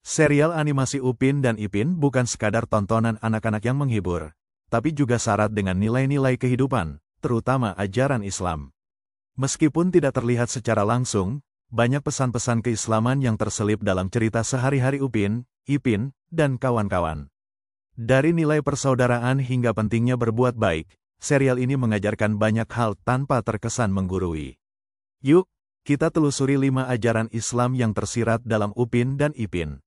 Serial animasi Upin dan Ipin bukan sekadar tontonan anak-anak yang menghibur, tapi juga syarat dengan nilai-nilai kehidupan, terutama ajaran Islam. Meskipun tidak terlihat secara langsung, banyak pesan-pesan keislaman yang terselip dalam cerita sehari-hari Upin, Ipin, dan kawan-kawan. Dari nilai persaudaraan hingga pentingnya berbuat baik, serial ini mengajarkan banyak hal tanpa terkesan menggurui. Yuk, kita telusuri 5 ajaran Islam yang tersirat dalam Upin dan Ipin.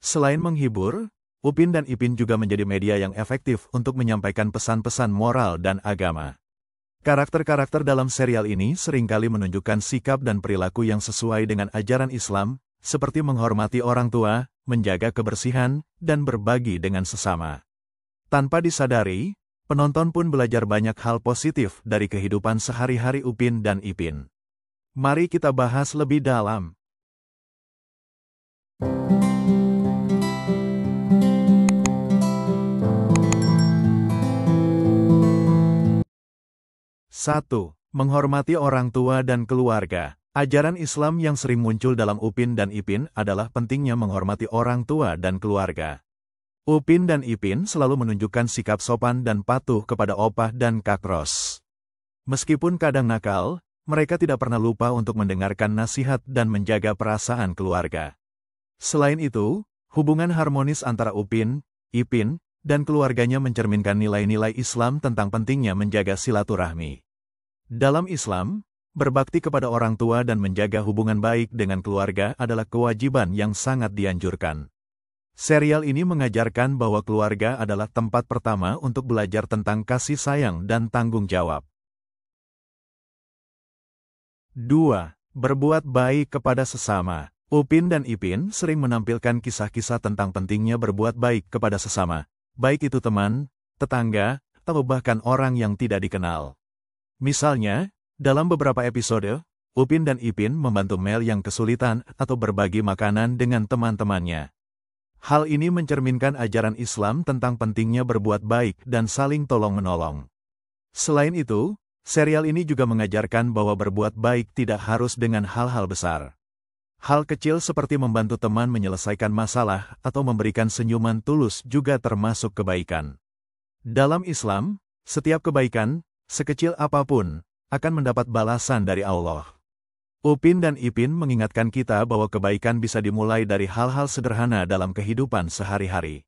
Selain menghibur, Upin dan Ipin juga menjadi media yang efektif untuk menyampaikan pesan-pesan moral dan agama. Karakter-karakter dalam serial ini seringkali menunjukkan sikap dan perilaku yang sesuai dengan ajaran Islam, seperti menghormati orang tua, menjaga kebersihan, dan berbagi dengan sesama. Tanpa disadari, penonton pun belajar banyak hal positif dari kehidupan sehari-hari Upin dan Ipin. Mari kita bahas lebih dalam. 1. Menghormati orang tua dan keluarga. Ajaran Islam yang sering muncul dalam Upin dan Ipin adalah pentingnya menghormati orang tua dan keluarga. Upin dan Ipin selalu menunjukkan sikap sopan dan patuh kepada opah dan Kak Ros. Meskipun kadang nakal, mereka tidak pernah lupa untuk mendengarkan nasihat dan menjaga perasaan keluarga. Selain itu, hubungan harmonis antara Upin, Ipin, dan keluarganya mencerminkan nilai-nilai Islam tentang pentingnya menjaga silaturahmi. Dalam Islam, berbakti kepada orang tua dan menjaga hubungan baik dengan keluarga adalah kewajiban yang sangat dianjurkan. Serial ini mengajarkan bahwa keluarga adalah tempat pertama untuk belajar tentang kasih sayang dan tanggung jawab. 2. Berbuat baik kepada sesama. Upin dan Ipin sering menampilkan kisah-kisah tentang pentingnya berbuat baik kepada sesama, baik itu teman, tetangga, atau bahkan orang yang tidak dikenal. Misalnya, dalam beberapa episode, Upin dan Ipin membantu Mel yang kesulitan atau berbagi makanan dengan teman-temannya. Hal ini mencerminkan ajaran Islam tentang pentingnya berbuat baik dan saling tolong-menolong. Selain itu, serial ini juga mengajarkan bahwa berbuat baik tidak harus dengan hal-hal besar. Hal kecil seperti membantu teman menyelesaikan masalah atau memberikan senyuman tulus juga termasuk kebaikan. Dalam Islam, setiap kebaikan, sekecil apapun, akan mendapat balasan dari Allah. Upin dan Ipin mengingatkan kita bahwa kebaikan bisa dimulai dari hal-hal sederhana dalam kehidupan sehari-hari.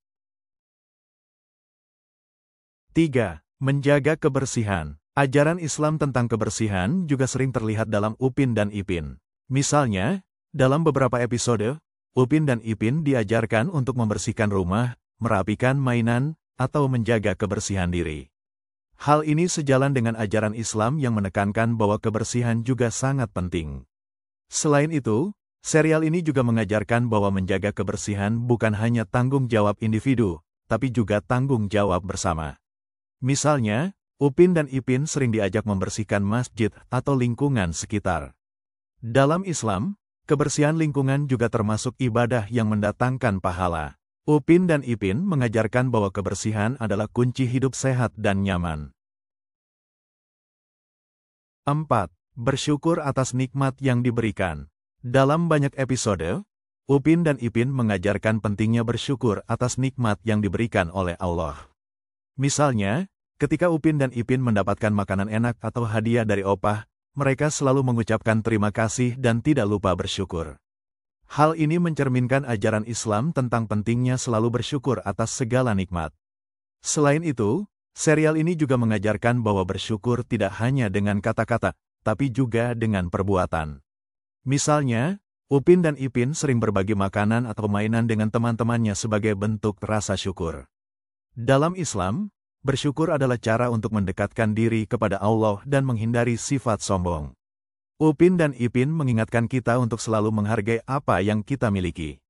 3. Menjaga kebersihan. Ajaran Islam tentang kebersihan juga sering terlihat dalam Upin dan Ipin. Misalnya, dalam beberapa episode, Upin dan Ipin diajarkan untuk membersihkan rumah, merapikan mainan, atau menjaga kebersihan diri. Hal ini sejalan dengan ajaran Islam yang menekankan bahwa kebersihan juga sangat penting. Selain itu, serial ini juga mengajarkan bahwa menjaga kebersihan bukan hanya tanggung jawab individu, tapi juga tanggung jawab bersama. Misalnya, Upin dan Ipin sering diajak membersihkan masjid atau lingkungan sekitar. Dalam Islam, kebersihan lingkungan juga termasuk ibadah yang mendatangkan pahala. Upin dan Ipin mengajarkan bahwa kebersihan adalah kunci hidup sehat dan nyaman. 4. Bersyukur atas nikmat yang diberikan. Dalam banyak episode, Upin dan Ipin mengajarkan pentingnya bersyukur atas nikmat yang diberikan oleh Allah. Misalnya, ketika Upin dan Ipin mendapatkan makanan enak atau hadiah dari opah, mereka selalu mengucapkan terima kasih dan tidak lupa bersyukur. Hal ini mencerminkan ajaran Islam tentang pentingnya selalu bersyukur atas segala nikmat. Selain itu, serial ini juga mengajarkan bahwa bersyukur tidak hanya dengan kata-kata, tapi juga dengan perbuatan. Misalnya, Upin dan Ipin sering berbagi makanan atau mainan dengan teman-temannya sebagai bentuk rasa syukur. Dalam Islam, bersyukur adalah cara untuk mendekatkan diri kepada Allah dan menghindari sifat sombong. Upin dan Ipin mengingatkan kita untuk selalu menghargai apa yang kita miliki.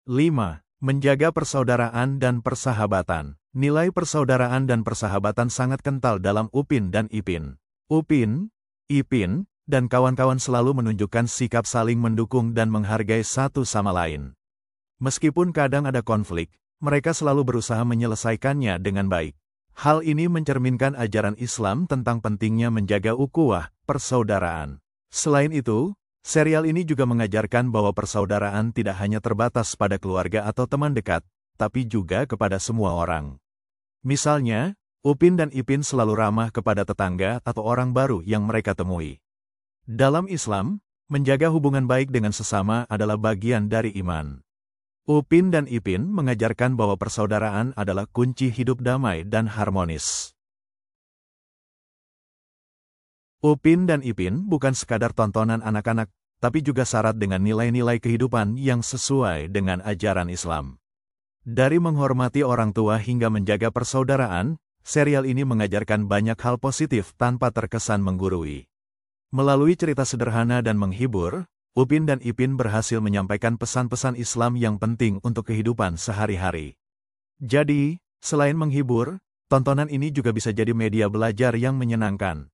5. Menjaga persaudaraan dan persahabatan. Nilai persaudaraan dan persahabatan sangat kental dalam Upin dan Ipin. Upin, Ipin, dan kawan-kawan selalu menunjukkan sikap saling mendukung dan menghargai satu sama lain. Meskipun kadang ada konflik, mereka selalu berusaha menyelesaikannya dengan baik. Hal ini mencerminkan ajaran Islam tentang pentingnya menjaga ukhuwah, persaudaraan. Selain itu, Serial ini juga mengajarkan bahwa persaudaraan tidak hanya terbatas pada keluarga atau teman dekat, tapi juga kepada semua orang. Misalnya, Upin dan Ipin selalu ramah kepada tetangga atau orang baru yang mereka temui. Dalam Islam, menjaga hubungan baik dengan sesama adalah bagian dari iman. Upin dan Ipin mengajarkan bahwa persaudaraan adalah kunci hidup damai dan harmonis. Upin dan Ipin bukan sekadar tontonan anak-anak, tapi juga syarat dengan nilai-nilai kehidupan yang sesuai dengan ajaran Islam. Dari menghormati orang tua hingga menjaga persaudaraan, serial ini mengajarkan banyak hal positif tanpa terkesan menggurui. Melalui cerita sederhana dan menghibur, Upin dan Ipin berhasil menyampaikan pesan-pesan Islam yang penting untuk kehidupan sehari-hari. Jadi, selain menghibur, tontonan ini juga bisa jadi media belajar yang menyenangkan.